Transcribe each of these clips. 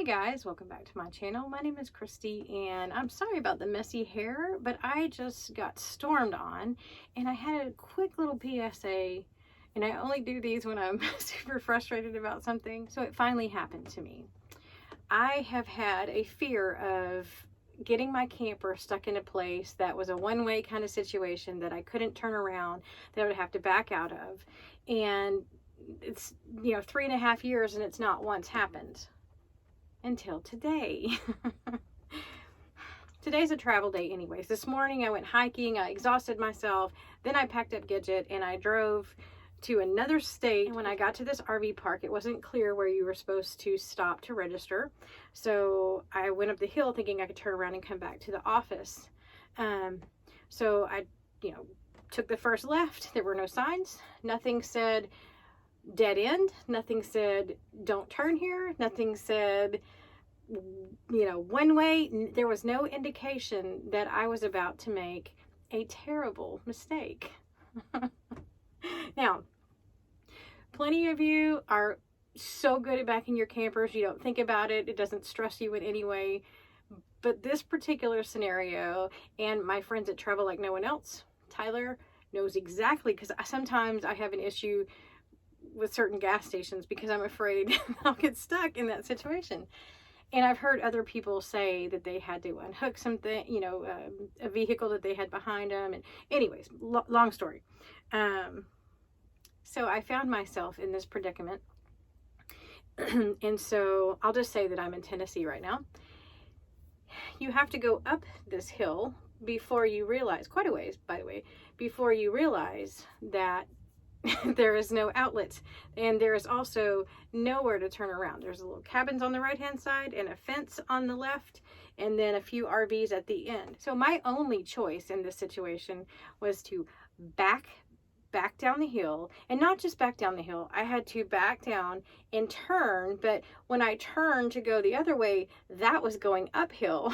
Hey guys, welcome back to my channel. My name is Christy and I'm sorry about the messy hair, but I just got stormed on and I had a quick little PSA, and I only do these when I'm super frustrated about something. So it finally happened to me. I have had a fear of getting my camper stuck in a place that was a one-way kind of situation that I couldn't turn around, that I would have to back out of. And it's, 3.5 years and it's not once happened. Until today. Today's a travel day anyways. This morning I went hiking, I exhausted myself, then I packed up Gidget and I drove to another state. And when I got to this RV park, it wasn't clear where you were supposed to stop to register. So I went up the hill thinking I could turn around and come back to the office. So I, took the first left. There were no signs. Nothing said dead end. Nothing said don't turn here. Nothing said, one way. There was no indication that I was about to make a terrible mistake. Now, plenty of you are so good at backing your campers. You don't think about it. It doesn't stress you in any way. But this particular scenario, and my friends that travel like no one else, Tyler knows exactly, because sometimes I have an issue with certain gas stations because I'm afraid I'll get stuck in that situation. And I've heard other people say that they had to unhook something, a vehicle that they had behind them. And anyways, long story. So I found myself in this predicament. And so I'll just say that I'm in Tennessee right now. You have to go up this hill before you realize, quite a ways, by the way, before you realize that there is no outlet, and there is also nowhere to turn around. There's a little cabins on the right hand side and a fence on the left, and then a few RVs at the end. So my only choice in this situation was to back down the hill, and not just back down the hill. I had to back down and turn, but when I turned to go the other way, that was going uphill.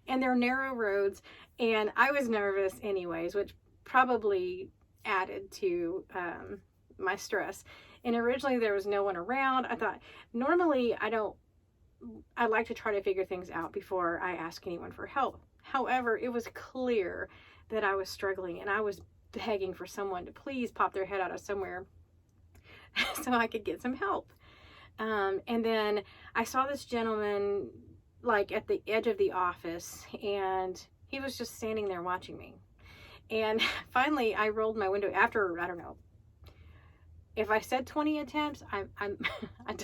And they're narrow roads, and I was nervous anyways, which probably added to my stress. And originally there was no one around. I thought, normally I like to try to figure things out before I ask anyone for help. However, it was clear that I was struggling, and I was begging for someone to please pop their head out of somewhere so I could get some help. And then I saw this gentleman like at the edge of the office, and he was just standing there watching me. And finally, I rolled my window after, I don't know, if I said 20 attempts, I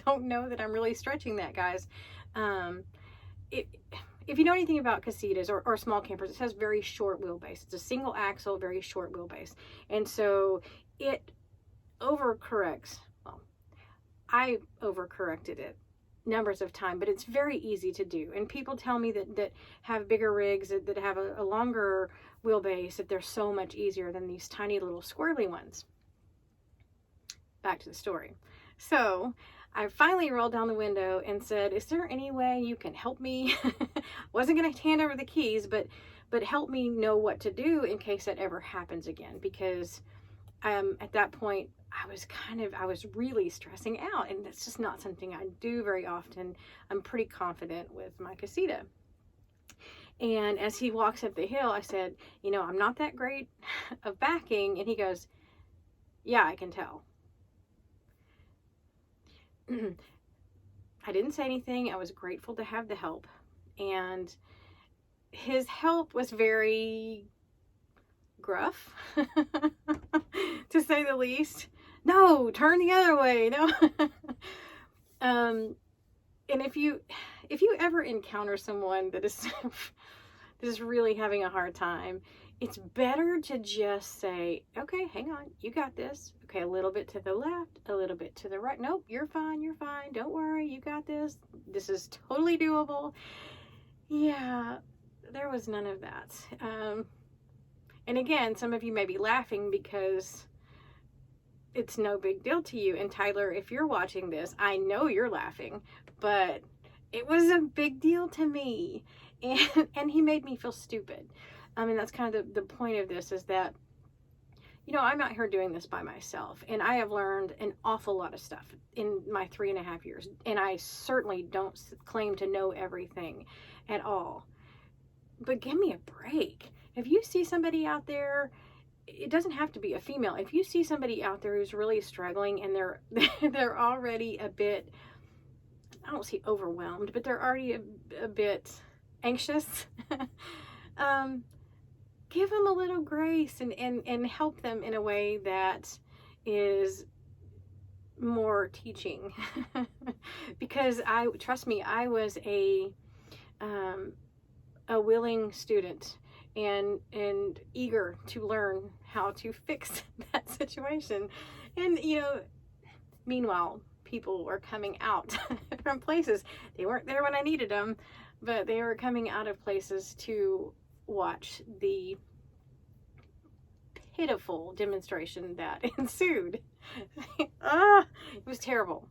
don't know that I'm really stretching that, guys. If you know anything about casitas or small campers, it has very short wheelbase. It's a single axle, very short wheelbase. And so it overcorrects. Well, I overcorrected it numbers of times, but it's very easy to do. And people tell me that have bigger rigs, that have a longer wheelbase, that they're so much easier than these tiny little squirrely ones. Back to the story. So I finally rolled down the window and said, is there any way you can help me? Wasn't going to hand over the keys, but help me know what to do in case that ever happens again. Because at that point, I was really stressing out, and that's just not something I do very often. I'm pretty confident with my casita. And as he walks up the hill, I said, I'm not that great of backing. And he goes, yeah, I can tell. I didn't say anything. I was grateful to have the help. And his help was very gruff, to say the least. No, turn the other way. No. And if you ever encounter someone that is really having a hard time, it's better to just say, okay, hang on, you got this. Okay, a little bit to the left, a little bit to the right. Nope, you're fine, don't worry, you got this. This is totally doable. Yeah, there was none of that. And again, some of you may be laughing because it's no big deal to you. And Tyler, if you're watching this, I know you're laughing, but it was a big deal to me. And he made me feel stupid. I mean, that's kind of the point of this, is that you know, I'm out here doing this by myself, and I have learned an awful lot of stuff in my 3.5 years, and I certainly don't claim to know everything at all. But give me a break. If you see somebody out there, it doesn't have to be a female. If you see somebody out there who's really struggling and they're already a bit, I don't say overwhelmed, but they're already a bit anxious, give them a little grace and help them in a way that is more teaching. Because trust me, I was a willing student and eager to learn how to fix that situation. And, you know, meanwhile, people were coming out from places. They weren't there when I needed them, but they were coming out of places to watch the pitiful demonstration that ensued. It was terrible.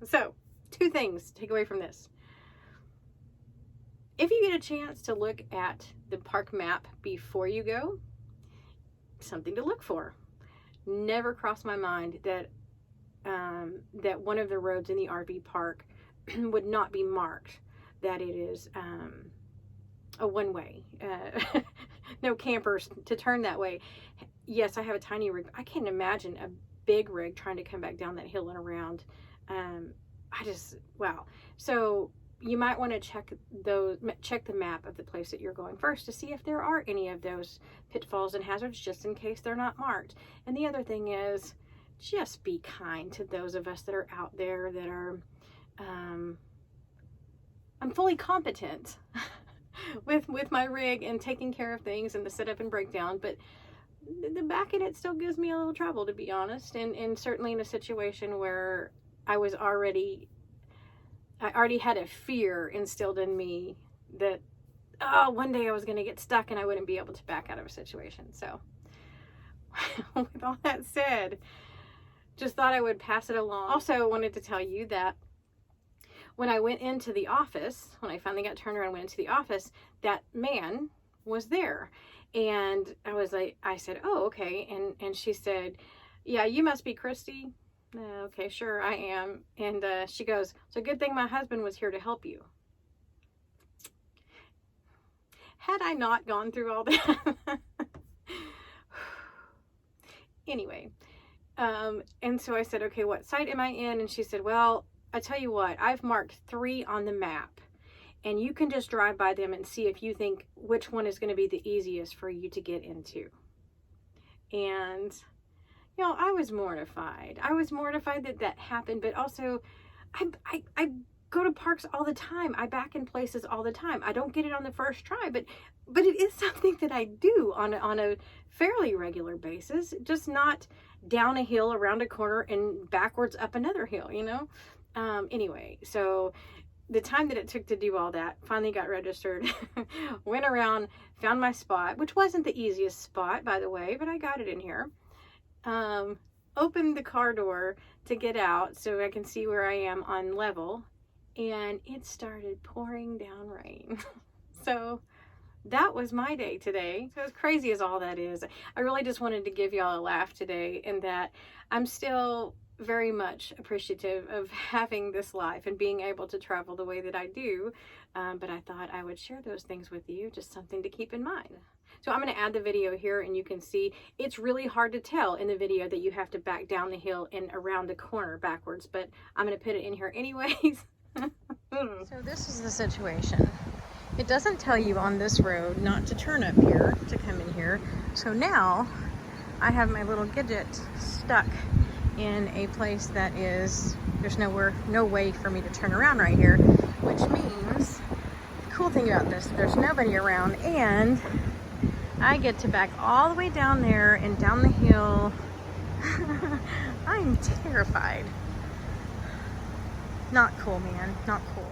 So, 2 things to take away from this. If you get a chance to look at the park map before you go, something to look for. Never crossed my mind that that one of the roads in the RV park would not be marked, that it is a one-way. No campers to turn that way. Yes, I have a tiny rig. I can't imagine a big rig trying to come back down that hill and around. Wow. So you might want to check the map of the place that you're going first to see if there are any of those pitfalls and hazards, just in case they're not marked. And the other thing is, just be kind to those of us that are out there that are, I'm fully competent with my rig and taking care of things and the setup and breakdown, but the back in it still gives me a little trouble, to be honest. And certainly in a situation where I already had a fear instilled in me that, one day I was going to get stuck and I wouldn't be able to back out of a situation. So with all that said, just thought I would pass it along. Also wanted to tell you that when I went into the office, when I finally got turned around and went into the office, that man was there. And I said, oh, okay. And she said, yeah, you must be Christy. Okay, sure, I am. And she goes, it's a good thing my husband was here to help you. Had I not gone through all that? Anyway, and so I said, okay, what site am I in? And she said, well, I tell you what, I've marked 3 on the map, and you can just drive by them and see if you think which one is going to be the easiest for you to get into. And, you know, I was mortified. I was mortified that happened, but also I go to parks all the time. I back in places all the time. I don't get it on the first try, but it is something that I do on a fairly regular basis, just not down a hill, around a corner, and backwards up another hill, you know? Anyway, so the time that it took to do all that, finally got registered, went around, found my spot, which wasn't the easiest spot, by the way, but I got it in here. Opened the car door to get out so I can see where I am on level, and it started pouring down rain. So that was my day today. So as crazy as all that is, I really just wanted to give y'all a laugh today, and that I'm still very much appreciative of having this life and being able to travel the way that I do. But I thought I would share those things with you, just something to keep in mind. So I'm going to add the video here, and you can see it's really hard to tell in the video that you have to back down the hill and around the corner backwards, but I'm going to put it in here anyways. So this is the situation. It doesn't tell you on this road not to turn up here to come in here. So now I have my little Gidget stuck in a place that there's no way for me to turn around right here, which means the cool thing about this, there's nobody around, and I get to back all the way down there and down the hill. I'm terrified. Not cool, man, not cool.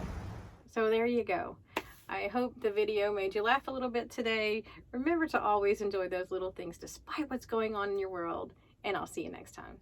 So there you go. I hope the video made you laugh a little bit today. Remember to always enjoy those little things despite what's going on in your world, and I'll see you next time.